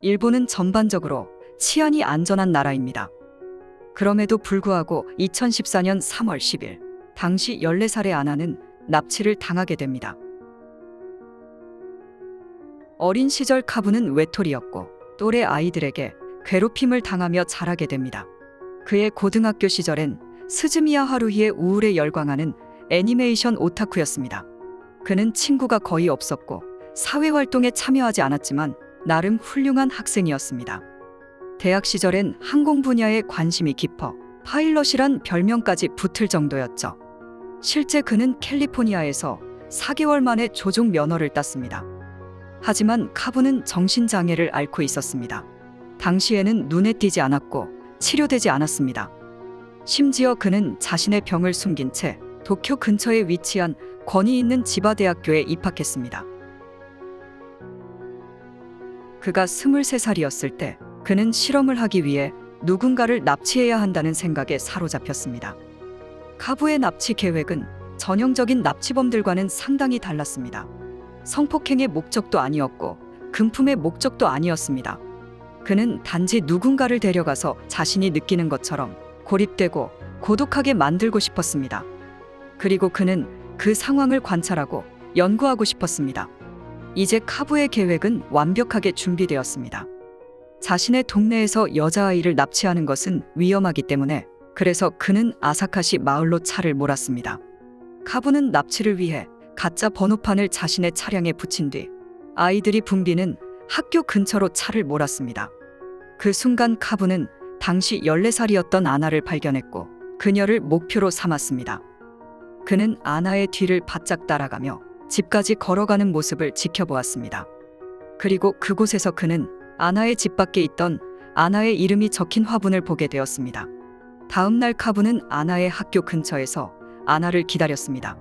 일본은 전반적으로 치안이 안전한 나라입니다. 그럼에도 불구하고 2014년 3월 10일, 당시 14살의 아나는 납치를 당하게 됩니다. 어린 시절 카부는 외톨이였고 또래 아이들에게 괴롭힘을 당하며 자라게 됩니다. 그의 고등학교 시절엔 스즈미야 하루히의 우울에 열광하는 애니메이션 오타쿠였습니다. 그는 친구가 거의 없었고 사회활동에 참여하지 않았지만 나름 훌륭한 학생이었습니다. 대학 시절엔 항공 분야에 관심이 깊어 파일럿이란 별명까지 붙을 정도였죠. 실제 그는 캘리포니아에서 4개월 만에 조종 면허를 땄습니다. 하지만 카부는 정신장애를 앓고 있었습니다. 당시에는 눈에 띄지 않았고 치료되지 않았습니다. 심지어 그는 자신의 병을 숨긴 채 도쿄 근처에 위치한 권위 있는 지바대학교에 입학했습니다. 그가 23살이었을 때 그는 실험을 하기 위해 누군가를 납치해야 한다는 생각에 사로잡혔습니다. 카부의 납치 계획은 전형적인 납치범들과는 상당히 달랐습니다. 성폭행의 목적도 아니었고 금품의 목적도 아니었습니다. 그는 단지 누군가를 데려가서 자신이 느끼는 것처럼 고립되고 고독하게 만들고 싶었습니다. 그리고 그는 그 상황을 관찰하고 연구하고 싶었습니다. 이제 카부의 계획은 완벽하게 준비되었습니다. 자신의 동네에서 여자아이를 납치하는 것은 위험하기 때문에 그래서 그는 아사카시 마을로 차를 몰았습니다. 카부는 납치를 위해 가짜 번호판을 자신의 차량에 붙인 뒤 아이들이 붐비는 학교 근처로 차를 몰았습니다. 그 순간 카부는 당시 14살이었던 아나를 발견했고 그녀를 목표로 삼았습니다. 그는 아나의 뒤를 바짝 따라가며 집까지 걸어가는 모습을 지켜보았습니다. 그리고 그곳에서 그는 아나의 집 밖에 있던 아나의 이름이 적힌 화분을 보게 되었습니다. 다음 날 카부는 아나의 학교 근처에서 아나를 기다렸습니다.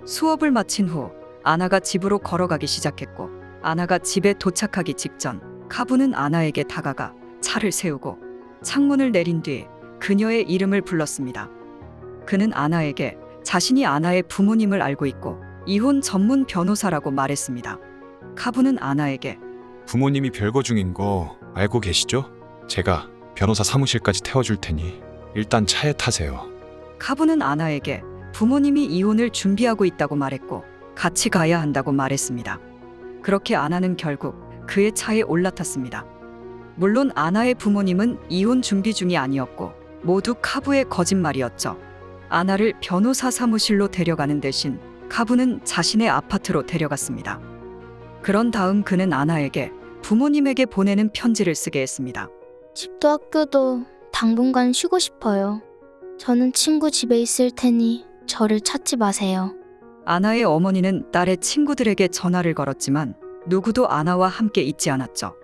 수업을 마친 후 아나가 집으로 걸어가기 시작했고 아나가 집에 도착하기 직전 카부는 아나에게 다가가 차를 세우고 창문을 내린 뒤 그녀의 이름을 불렀습니다. 그는 아나에게 자신이 아나의 부모님을 알고 있고 이혼 전문 변호사라고 말했습니다. 카부는 아나에게 부모님이 별거 중인 거 알고 계시죠? 제가 변호사 사무실까지 태워줄 테니 일단 차에 타세요. 카부는 아나에게 부모님이 이혼을 준비하고 있다고 말했고 같이 가야 한다고 말했습니다. 그렇게 아나는 결국 그의 차에 올라탔습니다. 물론 아나의 부모님은 이혼 준비 중이 아니었고 모두 카부의 거짓말이었죠. 아나를 변호사 사무실로 데려가는 대신 카부는 자신의 아파트로 데려갔습니다. 그런 다음 그는 아나에게 부모님에게 보내는 편지를 쓰게 했습니다. 집도 학교도 당분간 쉬고 싶어요. 저는 친구 집에 있을 테니 저를 찾지 마세요. 아나의 어머니는 딸의 친구들에게 전화를 걸었지만 누구도 아나와 함께 있지 않았죠.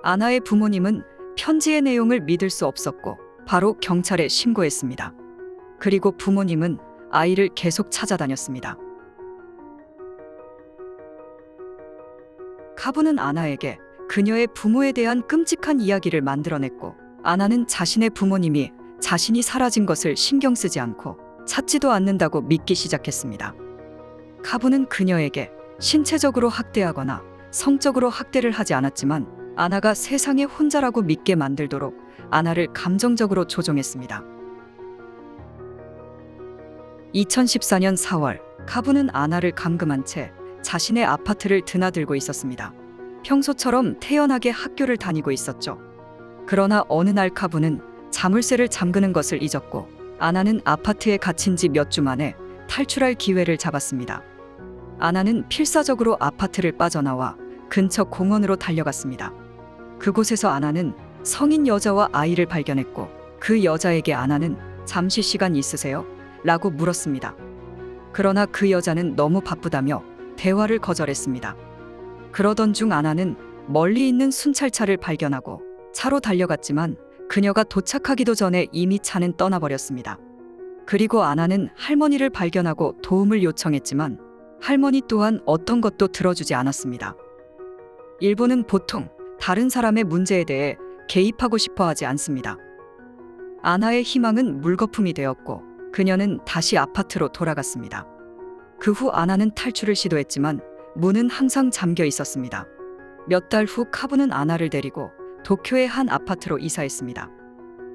아나의 부모님은 편지의 내용을 믿을 수 없었고 바로 경찰에 신고했습니다. 그리고 부모님은 아이를 계속 찾아다녔습니다. 카부는 아나에게 그녀의 부모에 대한 끔찍한 이야기를 만들어냈고 아나는 자신의 부모님이 자신이 사라진 것을 신경 쓰지 않고 찾지도 않는다고 믿기 시작했습니다. 카부는 그녀에게 신체적으로 학대하거나 성적으로 학대를 하지 않았지만 아나가 세상에 혼자라고 믿게 만들도록 아나를 감정적으로 조종했습니다. 2014년 4월, 카부는 아나를 감금한 채 자신의 아파트를 드나들고 있었습니다. 평소처럼 태연하게 학교를 다니고 있었죠. 그러나 어느 날 카부는 자물쇠를 잠그는 것을 잊었고 아나는 아파트에 갇힌 지 몇 주 만에 탈출할 기회를 잡았습니다. 아나는 필사적으로 아파트를 빠져나와 근처 공원으로 달려갔습니다. 그곳에서 아나는 성인 여자와 아이를 발견했고 그 여자에게 아나는 잠시 시간 있으세요? 라고 물었습니다. 그러나 그 여자는 너무 바쁘다며 대화를 거절했습니다. 그러던 중 아나는 멀리 있는 순찰차를 발견하고 차로 달려갔지만 그녀가 도착하기도 전에 이미 차는 떠나버렸습니다. 그리고 아나는 할머니를 발견하고 도움을 요청했지만 할머니 또한 어떤 것도 들어주지 않았습니다. 일본은 보통 다른 사람의 문제에 대해 개입하고 싶어 하지 않습니다. 아나의 희망은 물거품이 되었고 그녀는 다시 아파트로 돌아갔습니다. 그 후 아나는 탈출을 시도했지만 문은 항상 잠겨 있었습니다. 몇 달 후 카부는 아나를 데리고 도쿄의 한 아파트로 이사했습니다.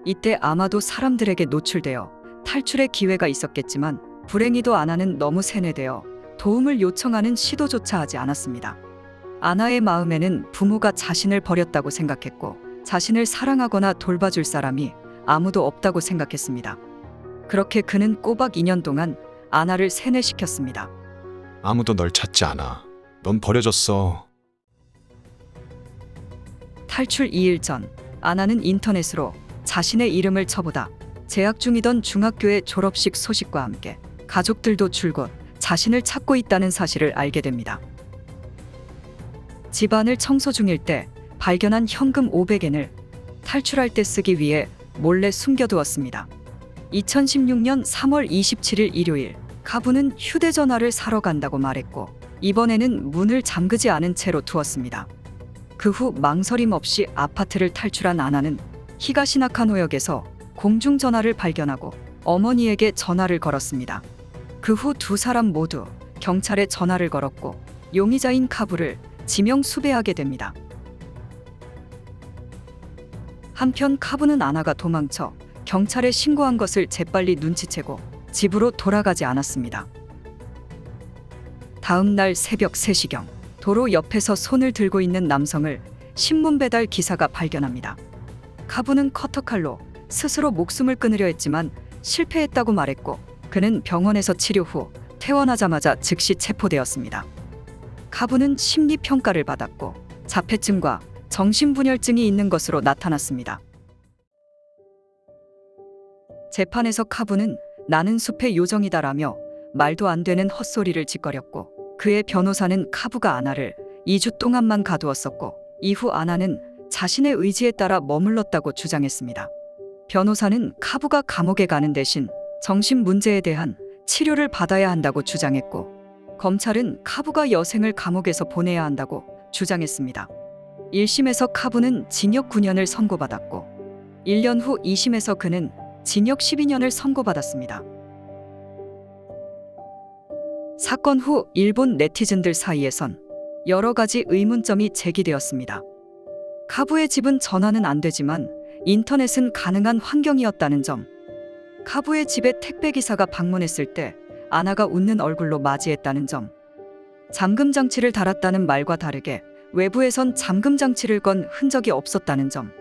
이때 아마도 사람들에게 노출되어 탈출의 기회가 있었겠지만 불행히도 아나는 너무 세뇌되어 도움을 요청하는 시도조차 하지 않았습니다. 아나의 마음에는 부모가 자신을 버렸다고 생각했고 자신을 사랑하거나 돌봐줄 사람이 아무도 없다고 생각했습니다. 그렇게 그는 꼬박 2년 동안 아나를 세뇌시켰습니다. 아무도 널 찾지 않아. 넌 버려졌어. 탈출 2일 전 아나는 인터넷으로 자신의 이름을 쳐보다 재학 중이던 중학교의 졸업식 소식과 함께 가족들도 줄곧 자신을 찾고 있다는 사실을 알게 됩니다. 집안을 청소 중일 때 발견한 현금 500엔을 탈출할 때 쓰기 위해 몰래 숨겨두었습니다. 2016년 3월 27일 일요일 카부는 휴대전화를 사러 간다고 말했고 이번에는 문을 잠그지 않은 채로 두었습니다. 그 후 망설임 없이 아파트를 탈출한 아나는 히가시나카노역에서 공중전화를 발견하고 어머니에게 전화를 걸었습니다. 그 후 두 사람 모두 경찰에 전화를 걸었고 용의자인 카부를 지명 수배하게 됩니다. 한편 카부는 아나가 도망쳐 경찰에 신고한 것을 재빨리 눈치채고 집으로 돌아가지 않았습니다. 다음 날 새벽 3시경 도로 옆에서 손을 들고 있는 남성을 신문 배달 기사가 발견합니다. 카부는 커터칼로 스스로 목숨을 끊으려 했지만 실패했다고 말했고 그는 병원에서 치료 후 퇴원하자마자 즉시 체포되었습니다. 카부는 심리평가를 받았고 자폐증과 정신분열증이 있는 것으로 나타났습니다. 재판에서 카부는 나는 숲의 요정이다라며 말도 안 되는 헛소리를 짓거렸고 그의 변호사는 카부가 아나를 2주 동안만 가두었었고 이후 아나는 자신의 의지에 따라 머물렀다고 주장했습니다. 변호사는 카부가 감옥에 가는 대신 정신 문제에 대한 치료를 받아야 한다고 주장했고 검찰은 카부가 여생을 감옥에서 보내야 한다고 주장했습니다. 1심에서 카부는 징역 9년을 선고받았고 1년 후 2심에서 그는 징역 12년을 선고받았습니다. 사건 후 일본 네티즌들 사이에선 여러 가지 의문점이 제기되었습니다. 카부의 집은 전화는 안 되지만 인터넷은 가능한 환경이었다는 점, 카부의 집에 택배기사가 방문했을 때 아나가 웃는 얼굴로 맞이했다는 점, 잠금 장치를 달았다는 말과 다르게 외부에선 잠금 장치를 건 흔적이 없었다는 점,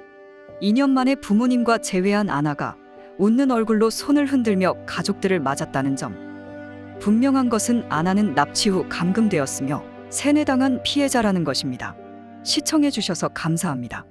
2년 만에 부모님과 재회한 아나가 웃는 얼굴로 손을 흔들며 가족들을 맞았다는 점, 분명한 것은 아나는 납치 후 감금되었으며 세뇌당한 피해자라는 것입니다. 시청해 주셔서 감사합니다.